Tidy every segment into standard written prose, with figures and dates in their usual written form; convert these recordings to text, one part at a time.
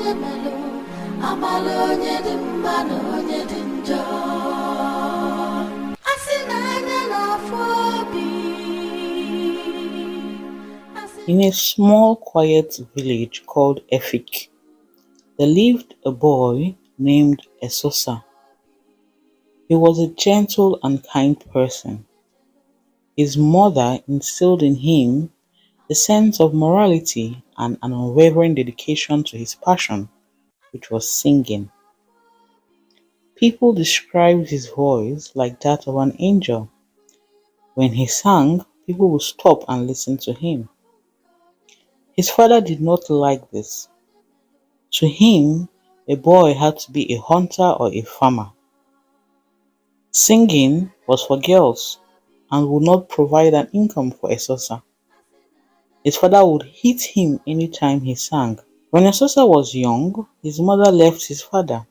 In a small, quiet village called Efik, there lived a boy named Esosa. He was a gentle and kind person. His mother instilled in him a sense of morality and an unwavering dedication to his passion, which was singing. People described his voice like that of an angel. When he sang, people would stop and listen to him. His father did not like this. To him, a boy had to be a hunter or a farmer. Singing was for girls and would not provide an income for Esosa. His father would hit him anytime he sang. When Esosa was young, his mother left his father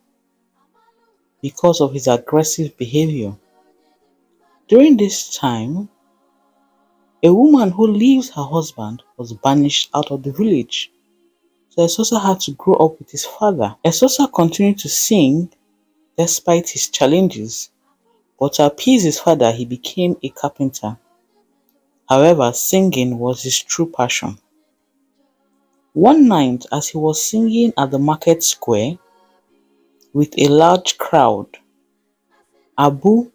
because of his aggressive behavior. During this time, a woman who leaves her husband was banished out of the village. So Esosa had to grow up with his father. Esosa continued to sing despite his challenges, but to appease his father, he became a carpenter. However, singing was his true passion. One night, as he was singing at the market square with a large crowd, Abu,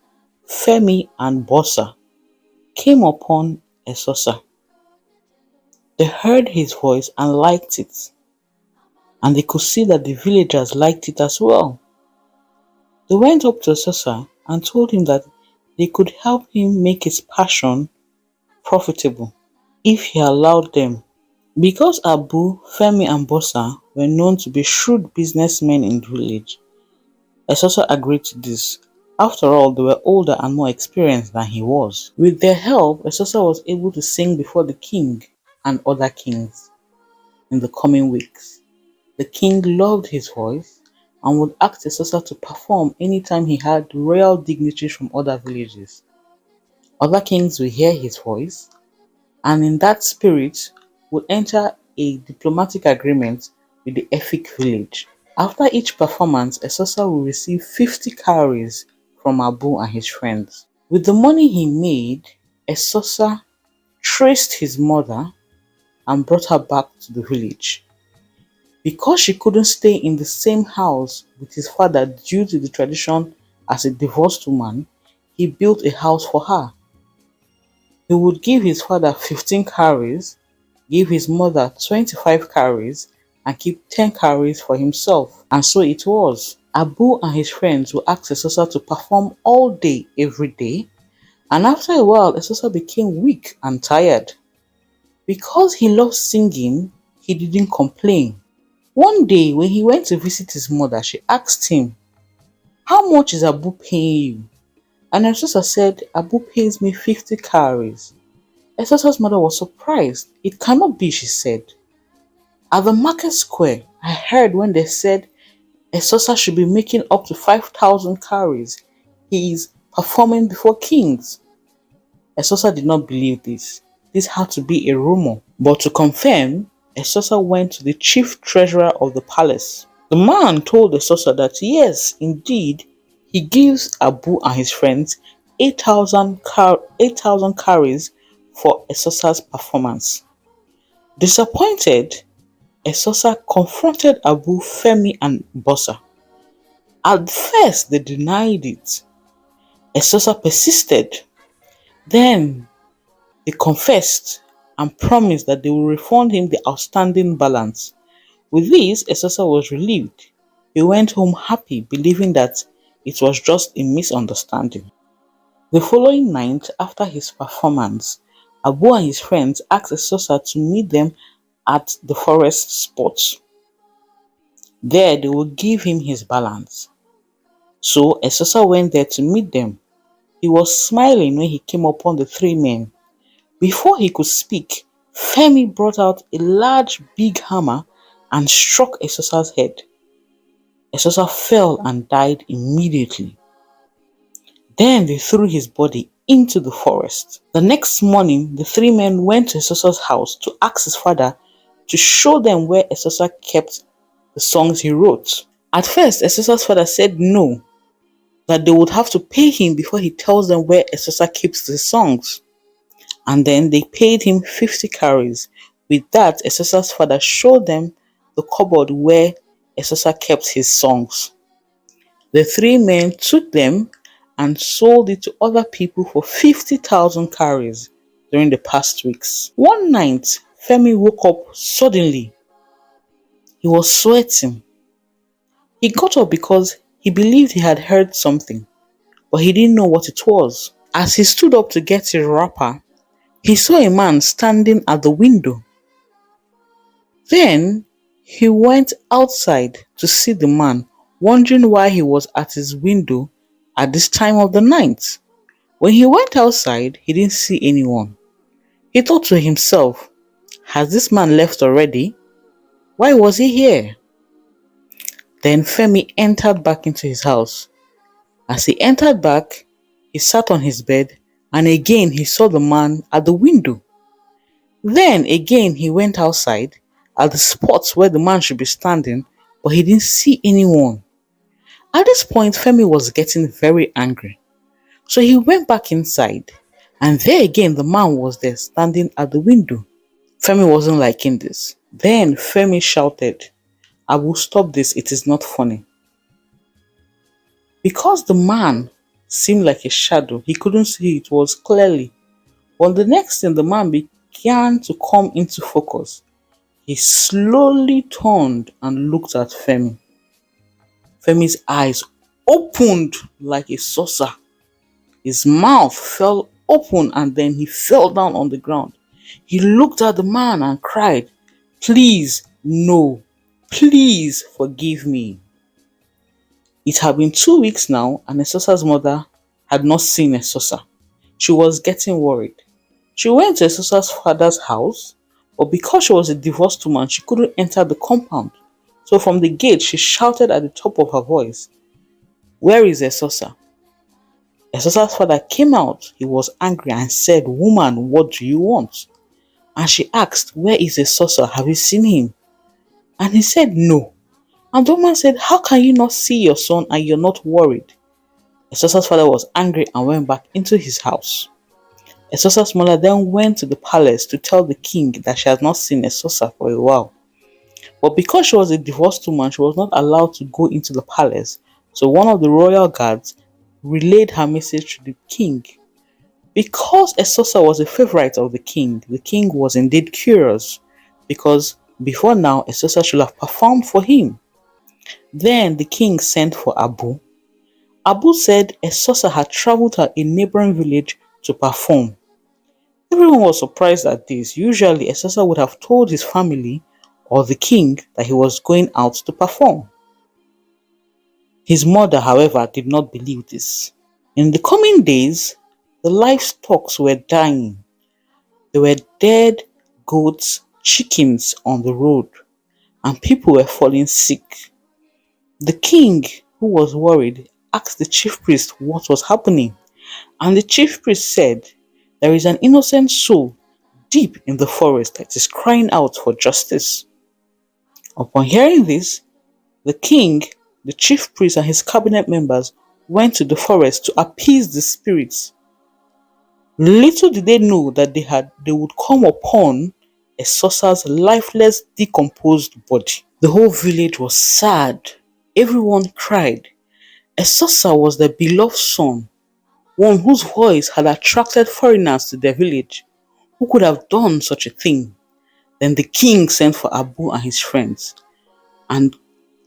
Femi, and Bossa came upon Esosa. They heard his voice and liked it, and they could see that the villagers liked it as well. They went up to Esosa and told him that they could help him make his passion profitable if he allowed them. Because Abu, Femi, and Bossa were known to be shrewd businessmen in the village, Esosa agreed to this. After all, they were older and more experienced than he was. With their help, Esosa was able to sing before the king and other kings in the coming weeks. The king loved his voice and would ask Esosa to perform anytime he had royal dignitaries from other villages. Other kings would hear his voice and in that spirit would enter a diplomatic agreement with the Efik village. After each performance, Esosa will receive 50 cowries from Abu and his friends. With the money he made, Esosa traced his mother and brought her back to the village. Because she couldn't stay in the same house with his father due to the tradition as a divorced woman, he built a house for her. He would give his father 15 cowries, give his mother 25 cowries, and keep 10 cowries for himself. And so it was. Abu and his friends would ask Esosa to perform all day, every day, and after a while, Esosa became weak and tired. Because he loved singing, he didn't complain. One day, when he went to visit his mother, she asked him, "How much is Abu paying you?" And Esosa said, "Abu pays me 50 cowries." Esosa's mother was surprised. "It cannot be," she said. "At the market square, I heard when they said Esosa should be making up to 5,000 cowries. He is performing before kings." Esosa did not believe this. This had to be a rumor. But to confirm, Esosa went to the chief treasurer of the palace. The man told Esosa that yes, indeed, he gives Abu and his friends 8,000 cowries for Esosa's performance. Disappointed, Esosa confronted Abu, Femi, and Bossa. At first, they denied it. Esosa persisted. Then, they confessed and promised that they will refund him the outstanding balance. With this, Esosa was relieved. He went home happy, believing that it was just a misunderstanding. The following night, after his performance, Abu and his friends asked Esosa to meet them at the forest spot. There, they would give him his balance. So, Esosa went there to meet them. He was smiling when he came upon the three men. Before he could speak, Femi brought out a large, big hammer and struck Esosa's head. Esosa fell and died immediately. Then they threw his body into the forest. The next morning, the three men went to Esosa's house to ask his father to show them where Esosa kept the songs he wrote. At first, Esosa's father said no, that they would have to pay him before he tells them where Esosa keeps the songs. And then they paid him 50 cowries. With that, Esosa's father showed them the cupboard where Esosa kept his songs. The three men took them and sold it to other people for 50,000 cowries during the past weeks. One night, Femi woke up suddenly. He was sweating. He got up because he believed he had heard something, but he didn't know what it was. As he stood up to get his wrapper, he saw a man standing at the window. Then he went outside to see the man, wondering why he was at his window at this time of the night. When he went outside, he didn't see anyone. He thought to himself, has this man left already? Why was he here? Then Femi entered back into his house. As he entered back, he sat on his bed, and again he saw the man at the window. Then again he went outside at the spot where the man should be standing, but he didn't see anyone. At this point, Femi was getting very angry. So he went back inside, and there again the man was there standing at the window. Femi wasn't liking this. Then Femi shouted, I will stop this, it is not funny. Because the man seemed like a shadow, he couldn't see it was clearly. But the next thing, the man began to come into focus. He slowly turned and looked at Femi. Femi's eyes opened like a saucer. His mouth fell open and then he fell down on the ground. He looked at the man and cried, please, no, please forgive me. It had been 2 weeks now and Esosa's mother had not seen Esosa. She was getting worried. She went to Esosa's father's house, but because she was a divorced woman, she couldn't enter the compound. So from the gate, she shouted at the top of her voice, where is Esosa? Esosa's father came out. He was angry and said, woman, what do you want? And she asked, where is Esosa? Have you seen him? And he said, no. And the woman said, how can you not see your son and you're not worried? Esosa's father was angry and went back into his house. Esosa's mother then went to the palace to tell the king that she had not seen Esosa for a while. But because she was a divorced woman, she was not allowed to go into the palace. So one of the royal guards relayed her message to the king. Because Esosa was a favorite of the king was indeed curious, because before now Esosa should have performed for him. Then the king sent for Abu. Abu said Esosa had traveled to a neighboring village to perform. Everyone was surprised at this. Usually Esosa would have told his family or the king that he was going out to perform. His mother, however, did not believe this. In the coming days, the livestock were dying. There were dead goats, chickens on the road, and people were falling sick. The king, who was worried, asked the chief priest what was happening, and the chief priest said, there is an innocent soul deep in the forest that is crying out for justice. Upon hearing this, the king, the chief priest, and his cabinet members went to the forest to appease the spirits. Little did they know that they would come upon Esosa's lifeless, decomposed body. The whole village was sad. Everyone cried. Esosa was the beloved son, one whose voice had attracted foreigners to their village. Who could have done such a thing? Then the king sent for Abu and his friends and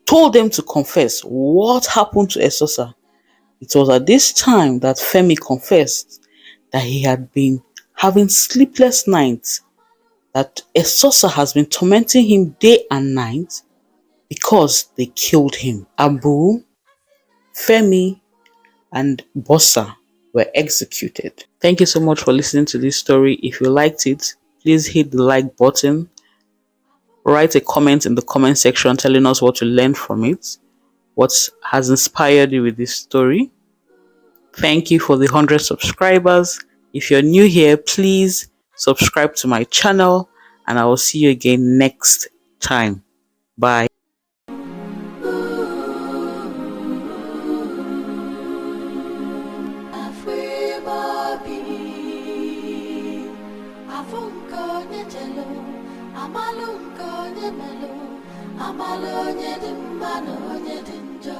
told them to confess what happened to Esosa. It was at this time that Femi confessed that he had been having sleepless nights, that Esosa has been tormenting him day and night because they killed him. Abu, Femi, and Bossa were executed. Thank you so much for listening to this story. If you liked it, please hit the like button. Write a comment in the comment section telling us what you learned from it, what has inspired you with this story. Thank you for the 100 subscribers. If you're new here, please subscribe to my channel and I will see you again next time. Bye. onye chelo, amalụ nke onye melụ, amalụ onye dị mma na onye dị njọ.